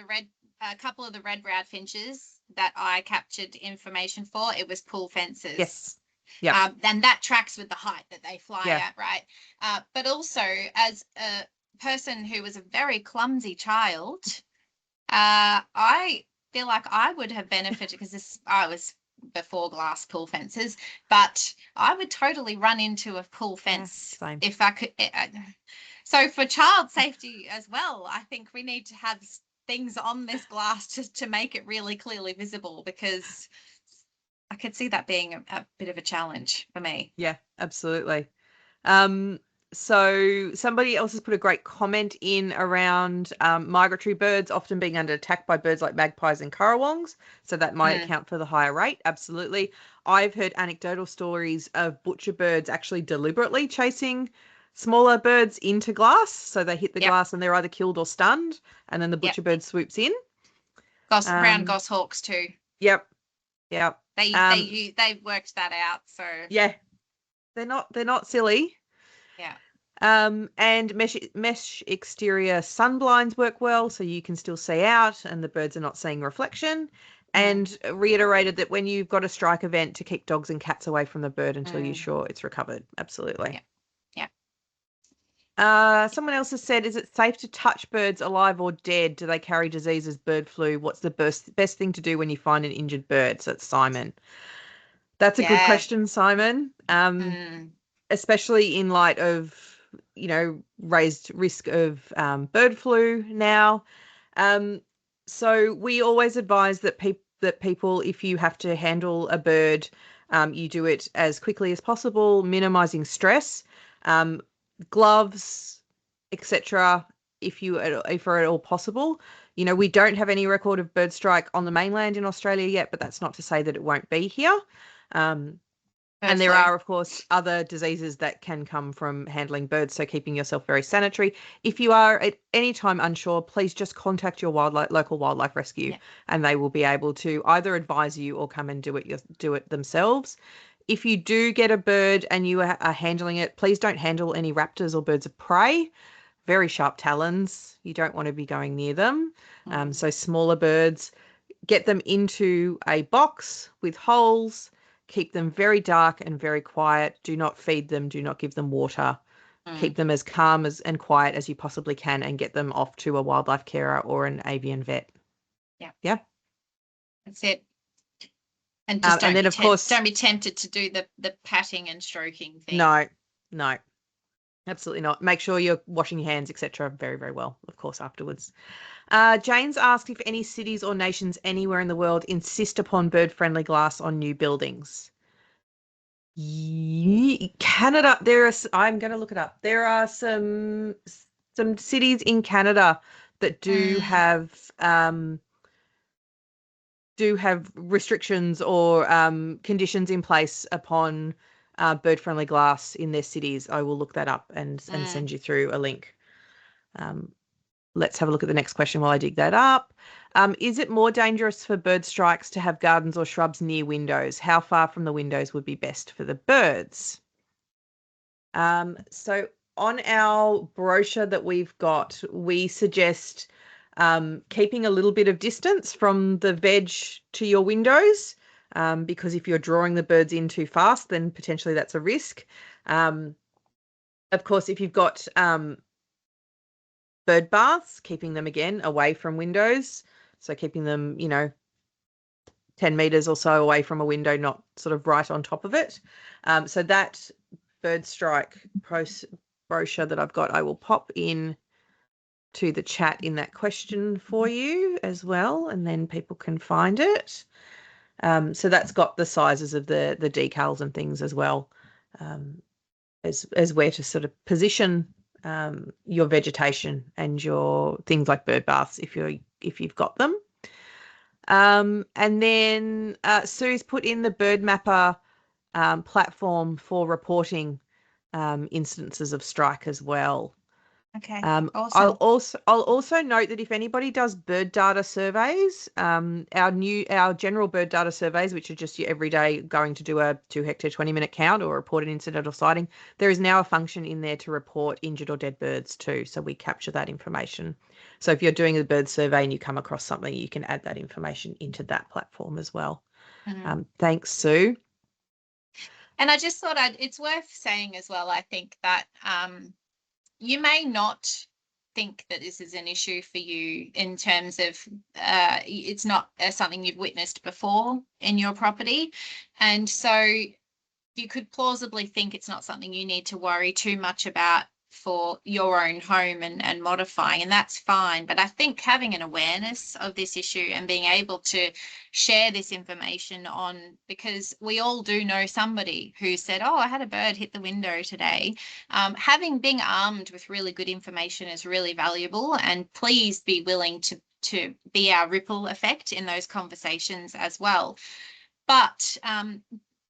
a couple of the red-browed finches that I captured information for, it was pool fences. Yes. Yeah. And that tracks with the height that they fly at, right? But also, as a person who was a very clumsy child, I feel like I would have benefited, because I was before glass pool fences, but I would totally run into a pool fence if I could. So for child safety as well, I think we need to have things on this glass to make it really clearly visible, because I could see that being a bit of a challenge for me. Yeah, absolutely. So somebody else has put a great comment in around migratory birds often being under attack by birds like magpies and currawongs. So that might account for the higher rate. Absolutely. I've heard anecdotal stories of butcher birds actually deliberately chasing smaller birds into glass. So they hit the glass and they're either killed or stunned, and then the butcher bird swoops in. Brown goshawks too. Yep. Yep. They worked that out. So yeah, they're not silly. Yeah. And mesh exterior sun blinds work well, so you can still see out and the birds are not seeing reflection. And reiterated that when you've got a strike event, to keep dogs and cats away from the bird until you're sure it's recovered. Absolutely. Yeah. Someone else has said, is it safe to touch birds alive or dead? Do they carry diseases, bird flu? What's the best thing to do when you find an injured bird? So it's Simon. That's a good question, Simon. Especially in light of, raised risk of bird flu now. So we always advise that people, if you have to handle a bird, you do it as quickly as possible, minimizing stress. Gloves, etc., if at all possible. We don't have any record of bird strike on the mainland in Australia yet, but that's not to say that it won't be here. And there are, of course, other diseases that can come from handling birds, so keeping yourself very sanitary. If you are at any time unsure, please just contact your local wildlife rescue, and they will be able to either advise you or come and do it themselves. If you do get a bird and you are handling it, please don't handle any raptors or birds of prey. Very sharp talons. You don't want to be going near them. So smaller birds, get them into a box with holes. Keep them very dark and very quiet. Do not feed them. Do not give them water. Keep them as calm and quiet as you possibly can, and get them off to a wildlife carer or an avian vet. Yeah. That's it. And just don't be tempted to do the patting and stroking thing. No, absolutely not. Make sure you're washing your hands, etc., very, very well, of course, afterwards. Jane's asked if any cities or nations anywhere in the world insist upon bird-friendly glass on new buildings. Canada, I'm going to look it up. There are some cities in Canada that do have restrictions or conditions in place upon bird-friendly glass in their cities. I will look that up and send you through a link. Let's have a look at the next question while I dig that up. Is it more dangerous for bird strikes to have gardens or shrubs near windows? How far from the windows would be best for the birds? So on our brochure that we've got, we suggest keeping a little bit of distance from the veg to your windows, because if you're drawing the birds in too fast, then potentially that's a risk. Of course, if you've got bird baths, keeping them again away from windows, so keeping them 10 meters or so away from a window, not sort of right on top of it. So that bird strike brochure that I've got, I will pop in to the chat in that question for you as well, and then people can find it. So that's got the sizes of the decals and things as well, as where to sort of position your vegetation and your things like bird baths if you've got them. And then Sue's put in the Bird Mapper platform for reporting instances of strike as well. Okay. Awesome. I'll also note that if anybody does bird data surveys, our general bird data surveys, which are just your everyday going to do a 2 hectare 20-minute count or report an incident or sighting, there is now a function in there to report injured or dead birds too. So we capture that information. So if you're doing a bird survey and you come across something, you can add that information into that platform as well. Thanks, Sue. And I just thought it's worth saying as well, I think that you may not think that this is an issue for you in terms of it's not something you've witnessed before in your property. And so you could plausibly think it's not something you need to worry too much about for your own home and modifying, and that's fine. But I think having an awareness of this issue and being able to share this information on, because we all do know somebody who said, oh, I had a bird hit the window today. Having being armed with really good information is really valuable, and please be willing to be our ripple effect in those conversations as well. But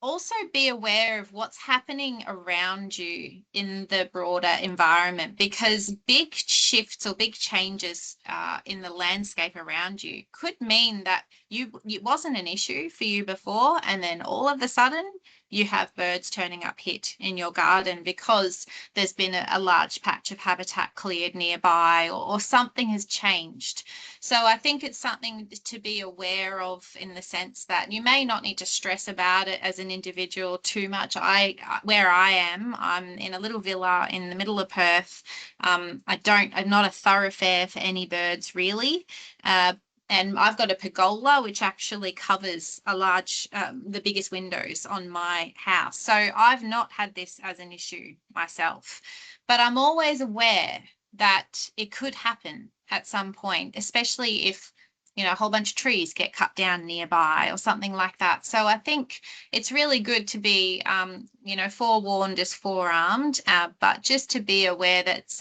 also be aware of what's happening around you in the broader environment, because big shifts or big changes in the landscape around you could mean that it wasn't an issue for you before, and then all of a sudden you have birds turning up hit in your garden because there's been a large patch of habitat cleared nearby, or something has changed. So I think it's something to be aware of, in the sense that you may not need to stress about it as an individual too much. Where I am, I'm in a little villa in the middle of Perth. I'm not a thoroughfare for any birds really. And I've got a pergola which actually covers the biggest windows on my house. So I've not had this as an issue myself, but I'm always aware that it could happen at some point, especially if, a whole bunch of trees get cut down nearby or something like that. So I think it's really good to be, forewarned is forearmed, but just to be aware that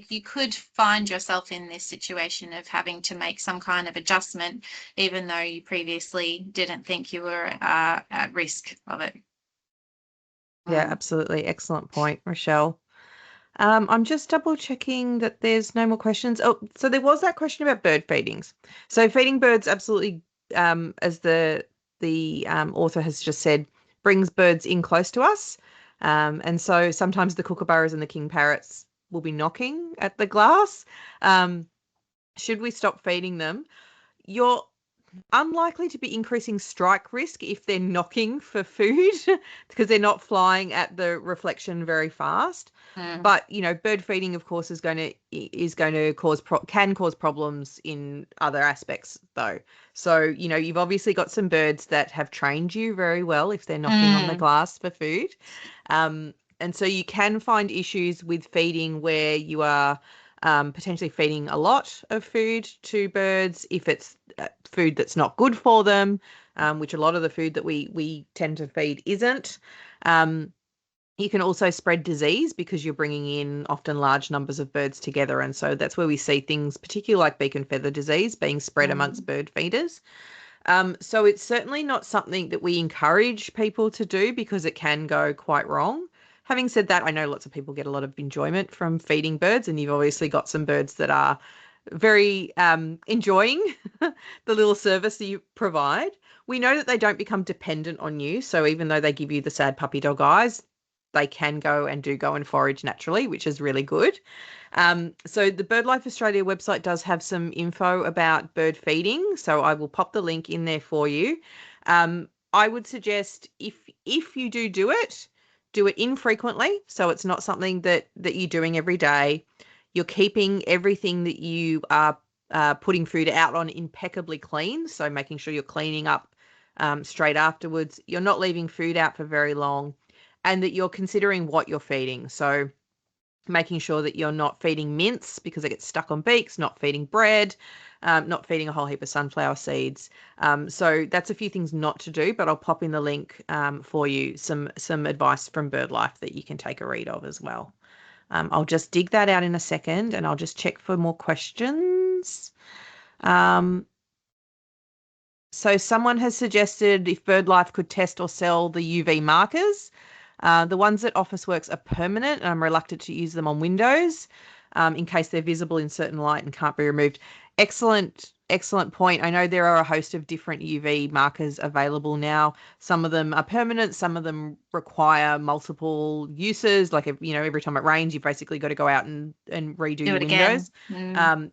you could find yourself in this situation of having to make some kind of adjustment, even though you previously didn't think you were at risk of it. Yeah, absolutely. Excellent point, Rochelle. I'm just double checking that there's no more questions. Oh, so there was that question about bird feedings. So feeding birds absolutely, as the author has just said, brings birds in close to us. And so sometimes the kookaburras and the king parrots will be knocking at the glass. Should we stop feeding them? You're unlikely to be increasing strike risk if they're knocking for food because they're not flying at the reflection very fast. But bird feeding, of course, can cause problems in other aspects though. So you've obviously got some birds that have trained you very well if they're knocking on the glass for food, and so you can find issues with feeding where you are potentially feeding a lot of food to birds if it's food that's not good for them, which a lot of the food that we tend to feed isn't. You can also spread disease because you're bringing in often large numbers of birds together, and so that's where we see things, particularly like beak and feather disease, being spread amongst bird feeders. So it's certainly not something that we encourage people to do because it can go quite wrong. Having said that, I know lots of people get a lot of enjoyment from feeding birds, and you've obviously got some birds that are very enjoying the little service that you provide. We know that they don't become dependent on you, so even though they give you the sad puppy dog eyes, they can go and forage naturally, which is really good. So the BirdLife Australia website does have some info about bird feeding, so I will pop the link in there for you. I would suggest if you do it infrequently, so it's not something that you're doing every day. You're keeping everything that you are putting food out on impeccably clean, so making sure you're cleaning up straight afterwards. You're not leaving food out for very long, and that you're considering what you're feeding. So making sure that you're not feeding mince because it gets stuck on beaks, not feeding bread, not feeding a whole heap of sunflower seeds. So that's a few things not to do, but I'll pop in the link for you, some advice from BirdLife that you can take a read of as well. I'll just dig that out in a second and I'll just check for more questions. So someone has suggested if BirdLife could test or sell the UV markers. The ones at Officeworks are permanent, and I'm reluctant to use them on Windows in case they're visible in certain light and can't be removed. Excellent point. I know there are a host of different UV markers available now. Some of them are permanent. Some of them require multiple uses. Like, every time it rains, you've basically got to go out and redo your windows.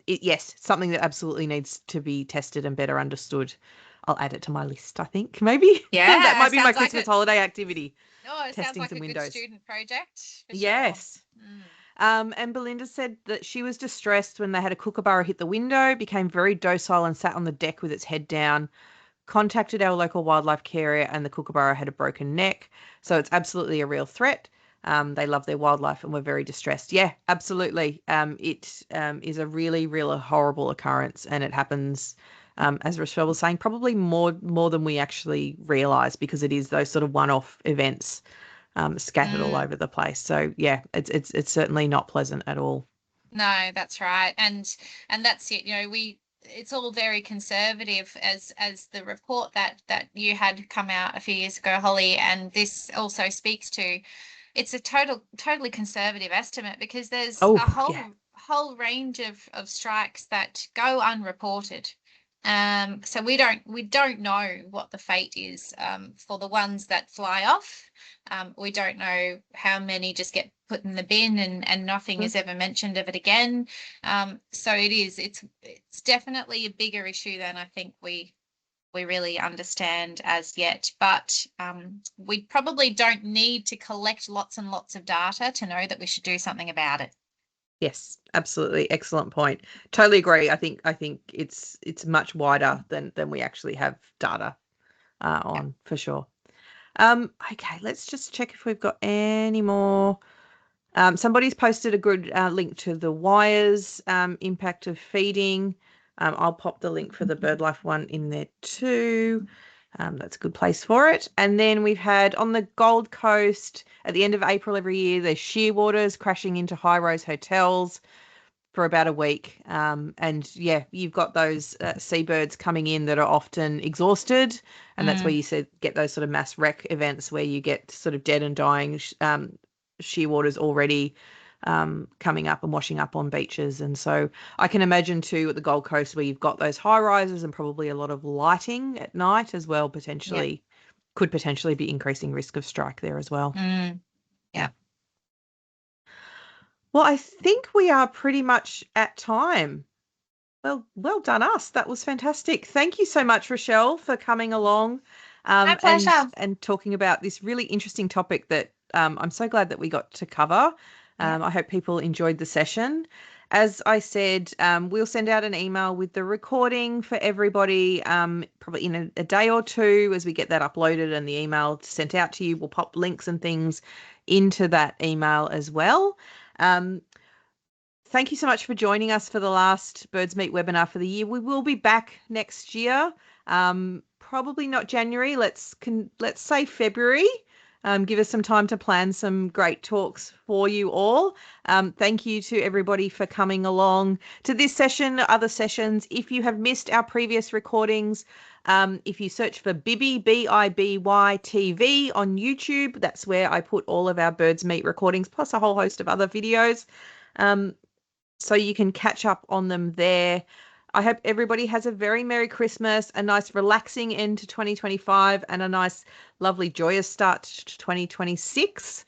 Yes, something that absolutely needs to be tested and better understood. I'll add it to my list, I think, maybe. Yeah. That might be my Christmas holiday activity. Oh, it sounds like a good student project. For yes. Sure. And Belinda said that she was distressed when they had a kookaburra hit the window, became very docile and sat on the deck with its head down, contacted our local wildlife carer, and the kookaburra had a broken neck. So it's absolutely a real threat. They love their wildlife and were very distressed. Yeah, absolutely. It is a really, really horrible occurrence, and it happens, as Rochelle was saying, probably more than we actually realise, because it is those sort of one-off events scattered all over the place. So yeah, it's certainly not pleasant at all. No, that's right. And that's it. It's all very conservative, as the report that you had come out a few years ago, Holly, and this also speaks to, it's a totally conservative estimate, because there's Oh a yeah. whole range of strikes that go unreported. So we don't know what the fate is for the ones that fly off. We don't know how many just get put in the bin, and nothing is ever mentioned of it again. So it's definitely a bigger issue than I think we really understand as yet. But we probably don't need to collect lots and lots of data to know that we should do something about it. Yes, absolutely. Excellent point. Totally agree. I think it's much wider than we actually have data on, for sure. Okay, let's just check if we've got any more. Somebody's posted a good link to the wires impact of feeding. I'll pop the link for the BirdLife one in there too. That's a good place for it. And then we've had on the Gold Coast at the end of April every year, there's shearwaters crashing into high-rise hotels for about a week. And yeah, you've got those seabirds coming in that are often exhausted. And that's where you said get those sort of mass wreck events where you get sort of dead and dying shearwaters already coming up and washing up on beaches. And so I can imagine too at the Gold Coast where you've got those high rises and probably a lot of lighting at night as well, could potentially be increasing risk of strike there as well. Yeah. Well, I think we are pretty much at time. Well done us. That was fantastic. Thank you so much, Rochelle, for coming along My pleasure. and talking about this really interesting topic that I'm so glad that we got to cover. I hope people enjoyed the session. As I said, we'll send out an email with the recording for everybody probably in a day or two as we get that uploaded and the email sent out to you. We'll pop links and things into that email as well. Thank you so much for joining us for the last Birds Meet webinar for the year. We will be back next year, probably not January. Let's say February. Give us some time to plan some great talks for you all. Thank you to everybody for coming along to this session, other sessions. If you have missed our previous recordings, if you search for Bibby, Bibby TV on YouTube, that's where I put all of our Birds Meet recordings, plus a whole host of other videos. So you can catch up on them there. I hope everybody has a very Merry Christmas, a nice relaxing end to 2025, and a nice, lovely, joyous start to 2026.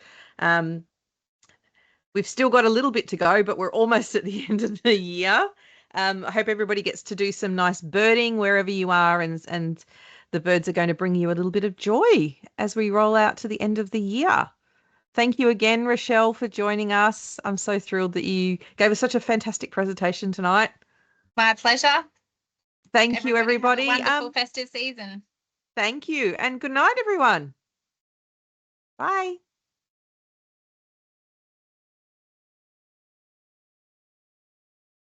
We've still got a little bit to go, but we're almost at the end of the year. I hope everybody gets to do some nice birding wherever you are, and the birds are going to bring you a little bit of joy as we roll out to the end of the year. Thank you again, Rochelle, for joining us. I'm so thrilled that you gave us such a fantastic presentation tonight. My pleasure. Thank you, everybody. Have a wonderful festive season. Thank you, and good night, everyone. Bye.